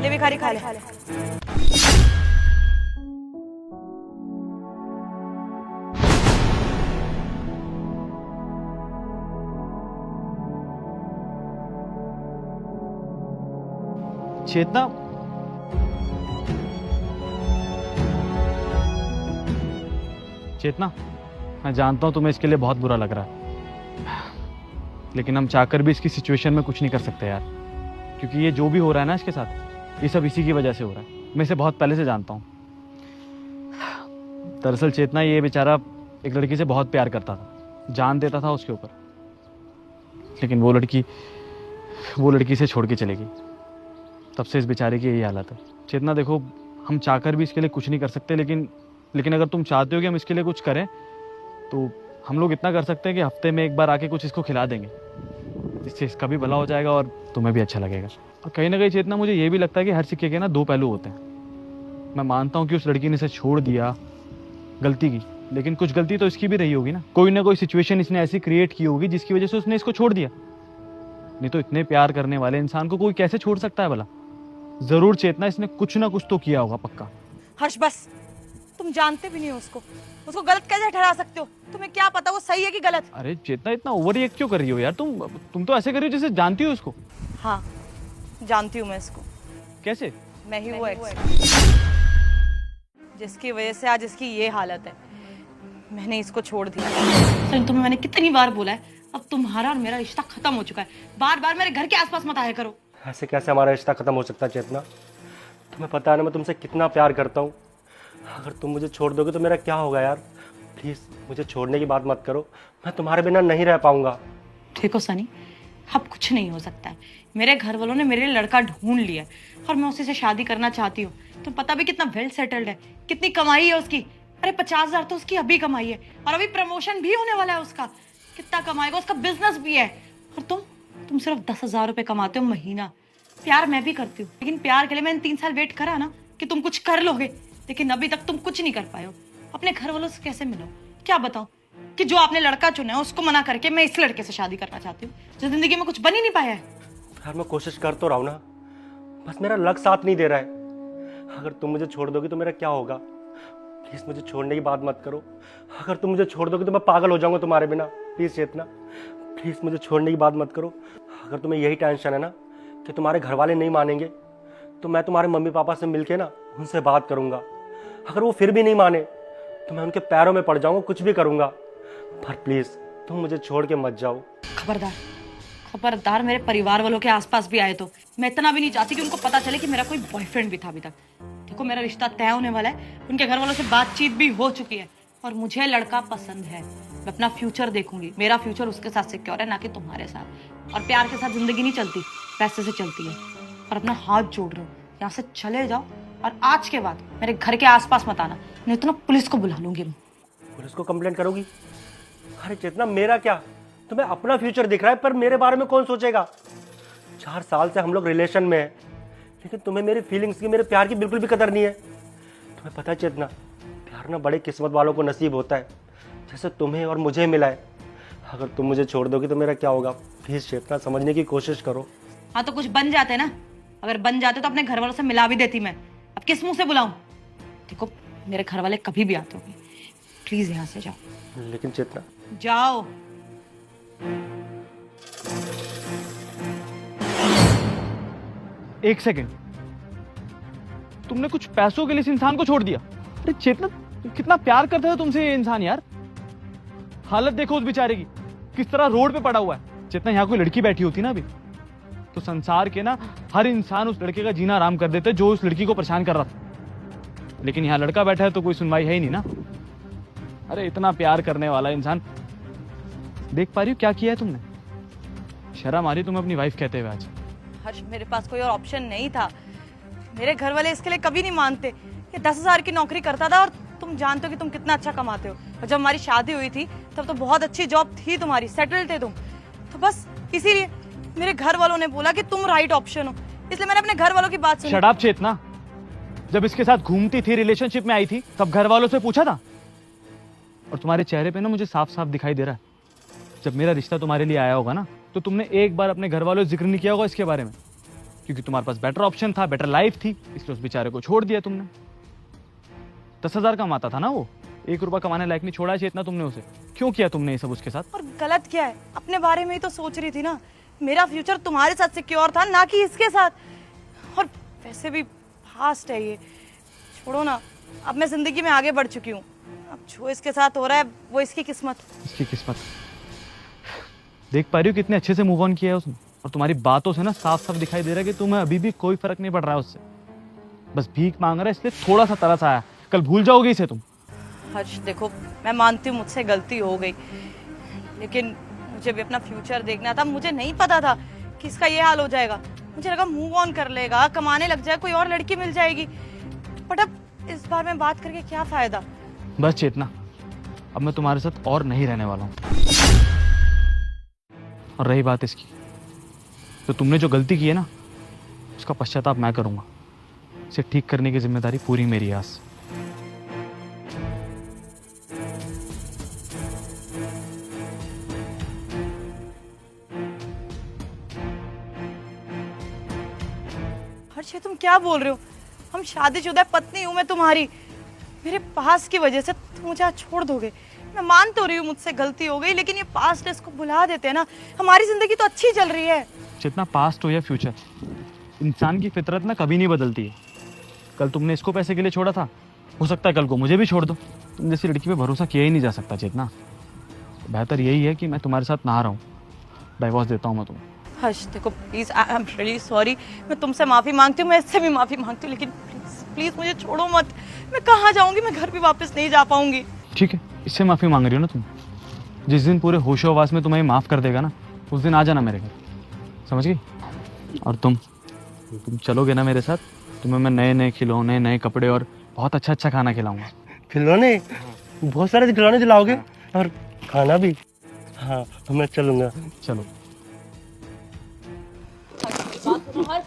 ले भिखारी खा ले। चेतना, चेतना, मैं जानता हूं तुम्हें इसके लिए बहुत बुरा लग रहा है, लेकिन हम चाहकर भी इसकी सिचुएशन में कुछ नहीं कर सकते यार, क्योंकि ये जो भी हो रहा है ना इसके साथ, ये सब इसी की वजह से हो रहा है। मैं इसे बहुत पहले से जानता हूँ। दरअसल चेतना, ये बेचारा एक लड़की से बहुत प्यार करता था, जान देता था उसके ऊपर, लेकिन वो लड़की इसे छोड़ के चलेगी। तब से इस बेचारे की यही हालत है। चेतना देखो, हम चाहकर भी इसके लिए कुछ नहीं कर सकते, लेकिन अगर तुम चाहते हो कि हम इसके लिए कुछ करें तो हम लोग इतना कर सकते हैं कि हफ्ते में एक बार आके कुछ इसको खिला देंगे, इससे इसका भी भला हो जाएगा और तुम्हें भी अच्छा लगेगा। और कहीं ना कहीं चेतना, मुझे ये भी लगता है कि हर सिक्के के ना दो पहलू होते हैं। मैं मानता हूँ कि उस लड़की ने इसे छोड़ दिया, गलती की, लेकिन कुछ गलती तो इसकी भी रही होगी ना कोई सिचुएशन इसने ऐसी क्रिएट की होगी जिसकी वजह से उसने इसको छोड़ दिया। नहीं तो इतने प्यार करने वाले इंसान को कोई कैसे छोड़ सकता है भला? जरूर चेतना, इसने कुछ ना कुछ तो किया होगा पक्का। हर्ष बस, तुम जानते भी नहीं हो उसको गलत कैसे ठहरा सकते हो? तुम्हें क्या पता वो सही है कि गलत? अरे चेतना, इतना ओवर रिएक्ट क्यों कर रही हो यार? तुम तो ऐसे कर रही हो जैसे जानती हो उसको। हाँ, जानती हूँ मैं इसको। कैसे? मैं ही वो एक्स जिसकी वजह से आज इसकी ये हालत है। मैंने इसको छोड़ दिया। सर, तुम्हें मैंने कितनी बार बोला है, अब तुम्हारा और मेरा रिश्ता खत्म हो चुका है। बार बार मेरे घर के आसपास मत आया करो। ऐसे कैसे हमारा रिश्ता खत्म हो सकता है चेतना? तुम्हें पता है ना मैं तुमसे कितना प्यार करता हूँ। अगर तुम मुझे छोड़ दोगे तो मेरा क्या होगा यार? प्लीज मुझे छोड़ने की बात मत करो, मैं तुम्हारे बिना नहीं रह पाऊंगा। देखो सनी, अब कुछ नहीं हो सकता है। मेरे घर वालों ने मेरे लिए लड़का ढूंढ लिया है और मैं उसी से शादी करना चाहती हूँ। तुम पता भी कितना वेल सेटल्ड है, कितनी कमाई है उसकी। अरे 50,000 तो उसकी अभी कमाई है और अभी प्रमोशन भी होने वाला है उसका। कितना कमाएगा, उसका बिजनेस भी है। और तुम सिर्फ 10,000 रुपए कमाते हो महीना। प्यार मैं भी करती हूँ, लेकिन प्यार के लिए मैंने 3 साल वेट करा ना कि तुम कुछ कर लोगे, लेकिन अभी तक तुम कुछ नहीं कर पाए हो। अपने घर वालों से कैसे मिलो? क्या बताओ कि जो आपने लड़का चुना है उसको मना करके मैं इस लड़के से शादी करना चाहती हूँ जो जिंदगी में कुछ बन ही नहीं पाया है। यार मैं कोशिश कर तो रहा हूँ ना, बस मेरा लक साथ नहीं दे रहा है। अगर तुम मुझे छोड़ दोगे तो मेरा क्या होगा? प्लीज मुझे छोड़ने की बात मत करो। अगर तुम मुझे छोड़ दोगे तो मैं पागल हो जाऊंगा तुम्हारे बिना। प्लीज चेतना, प्लीज मुझे छोड़ने की बात मत करो। अगर तुम्हें यही टेंशन है ना कि तुम्हारे घर वाले नहीं मानेंगे, तो मैं तुम्हारे मम्मी पापा से मिलके ना उनसे बात करूंगा। अगर वो फिर भी नहीं माने तो मैं उनके पैरों में पड़ जाऊंगा, कुछ भी करूंगा। पर प्लीज तुम मुझे छोड़ के मत जाओ। खबरदार मेरे परिवार वालों के आसपास भी आए तो मैं इतना भी नहीं चाहती कि उनको पता चले कि मेरा कोई बॉयफ्रेंड भी था अभी तक। देखो, मेरा रिश्ता तय होने वाला है, उनके घर वालों से बातचीत भी हो चुकी है और मुझे लड़का पसंद है। मैं अपना फ्यूचर देखूंगी, मेरा फ्यूचर उसके साथ सिक्योर है, ना कि तुम्हारे साथ। और प्यार के साथ जिंदगी नहीं चलती, पैसे से चलती है। और अपना हाथ जोड़ रहा हूँ, यहाँ से चले जाओ और आज के बाद मेरे घर के आसपास मत आना, नहीं तो ना पुलिस को बुला लूंगी मैं। पुलिस को कंप्लेंट करोगी? अरे चेतना, मेरा क्या, तुम्हें अपना फ्यूचर दिख रहा है, पर मेरे बारे में कौन सोचेगा? 4 साल से हम लोग रिलेशन में हैं, लेकिन तुम्हें मेरी फीलिंग्स की, मेरे प्यार की बिल्कुल भी कदर नहीं है। तुम्हें पता है चेतना, प्यार ना बड़े किस्मत वालों को नसीब होता है, जैसे तुम्हें और मुझे मिला है। अगर तुम मुझे छोड़ दोगे तो मेरा क्या होगा? प्लीज चेतना, समझने की कोशिश करो। हाँ तो कुछ बन जाते ना, अगर बन जाते तो अपने घर वालों से मिला भी देती मैं। अब किस मुंह से बुलाऊं? देखो, मेरे घर वाले कभी भी आते होंगे, प्लीज यहाँ से जाओ। लेकिन चेतना, जाओ। एक सेकंड, तुमने कुछ पैसों के लिए इस इंसान को छोड़ दिया? अरे चेतना, कितना प्यार करता है तुमसे ये इंसान यार। हालत देखो उस बेचारे की, किस तरह रोड पे पड़ा हुआ है। चेतना, यहाँ कोई लड़की बैठी होती ना अभी, तो संसार के ना हर इंसान उस लड़के का जीना आराम कर देते जो उस लड़की को परेशान कर रहा था। लेकिन यहाँ लड़का बैठा है तो कोई सुनवाई है ही नहीं ना। अरे इतना प्यार करने वाला इंसान, देख पा रही हो क्या किया है तुमने? शर्म आ रही तुम्हें अपनी वाइफ कहते हुए आज? हर्ष, मेरे पास कोई और ऑप्शन नहीं था। मेरे घर वाले इसके लिए कभी नहीं मानते। ये 10,000 की नौकरी करता था और तुम जानते हो कि तुम कितना अच्छा कमाते हो। और जब हमारी शादी हुई थी तब तो बहुत अच्छी जॉब थी तुम्हारी, सेटल थे तुम। तो बस इसीलिए मेरे घर वालों ने बोला कि तुम राइट ऑप्शन हो, इसलिए मैंने अपने घर वालों की बात सुनी। शट अप चेतना, जब इसके साथ घूमती थी, रिलेशनशिप में आई थी, तब घर वालों से पूछा था? और तुम्हारे चेहरे पे ना मुझे साफ साफ दिखाई दे रहा है, जब मेरा रिश्ता तुम्हारे लिए आया होगा ना, तो तुमने एक बार अपने घर वालों से जिक्र नहीं किया होगा इसके बारे में। क्योंकि तुम्हारे पास बेटर ऑप्शन था, बेटर लाइफ थी, इसलिए उस बेचारे को छोड़ दिया तुमने। 10,000 कमाता था ना वो, 1 रुपया कमाने लायक नहीं छोड़ा चाहिए इतना तुमने उसे। क्यों किया तुमने ये सब उसके साथ? और गलत क्या है, अपने बारे में ही तो सोच रही थी ना। मेरा फ्यूचर तुम्हारे साथ सिक्योर था, ना कि इसके साथ। और वैसे भी फास्ट है ये, छोड़ो ना। अब मैं जिंदगी में आगे बढ़ चुकी हूँ, अब जो इसके साथ हो रहा है वो इसकी किस्मत। इसकी किस्मत। देख पा रही हो कितने अच्छे से मूव ऑन किया है उसने, और तुम्हारी बातों से ना साफ साफ दिखाई दे रहा है कि तुम्हें अभी भी कोई फर्क नहीं पड़ रहा है उससे। बस भीख मांग रहा है, इसलिए थोड़ा सा तरस आया। कल भूल जाओगे इसे तुम। हर्ष देखो, मैं मानती हूँ मुझसे गलती हो गई, लेकिन मुझे भी अपना फ्यूचर देखना था। मुझे नहीं पता था कि इसका ये हाल हो जाएगा। मुझे लगा मूव ऑन कर लेगा, कमाने लग जाए, कोई और लड़की मिल जाएगी। बट अब इस बार में बात करके क्या फायदा। बस चेतना, अब मैं तुम्हारे साथ और नहीं रहने वाला हूँ। और रही बात इसकी, तो तुमने जो गलती की है ना, उसका पश्चाताप मैं करूंगा। इसे ठीक करने की जिम्मेदारी पूरी मेरी है आज से। हर्ष ये तुम क्या बोल रहे हो? हम शादीशुदा, पत्नी हूँ मैं तुम्हारी। मेरे पास की वजह से तुम मुझे आज छोड़ दोगे? मैं मान तो रही हूँ मुझसे गलती हो गई, लेकिन ये पास्ट इसको भुला देते हैं ना। हमारी जिंदगी तो अच्छी चल रही है। जितना पास्ट हो या फ्यूचर, इंसान की फितरत ना कभी नहीं बदलती है। कल तुमने इसको पैसे के लिए छोड़ा था, हो सकता है कल को मुझे भी छोड़ दो। तुम जैसी लड़की पे भरोसा किया ही नहीं जा सकता चेतना। बेहतर यही है कि मैं तुम्हारे साथ ना रहूं। डाइवोर्स देता हूँ मैं तुम्हें। हर्ष देखो please, I am really sorry. मैं तुमसे माफी मांगती हूँ, मैं इससे भी माफी मांगती हूँ, लेकिन प्लीज प्लीज मुझे छोड़ो मत। मैं कहाँ जाऊंगी? मैं घर भी वापस नहीं जा पाऊंगी। ठीक है, इससे माफी मांग रही हो ना तुम? जिस दिन पूरे होशोहवास में तुम्हें माफ कर देगा ना, उस दिन आ जाना मेरे घर, समझ गई? और तुम चलोगे ना मेरे साथ? तुम्हें मैं नए नए खिलौने, नए कपड़े और बहुत अच्छा अच्छा खाना खिलाऊंगा। खिलौने? बहुत सारे खिलौने दिलाओगे और खाना भी? हाँ मैं चलूंगा। चलो। बात सुनो हर्ष,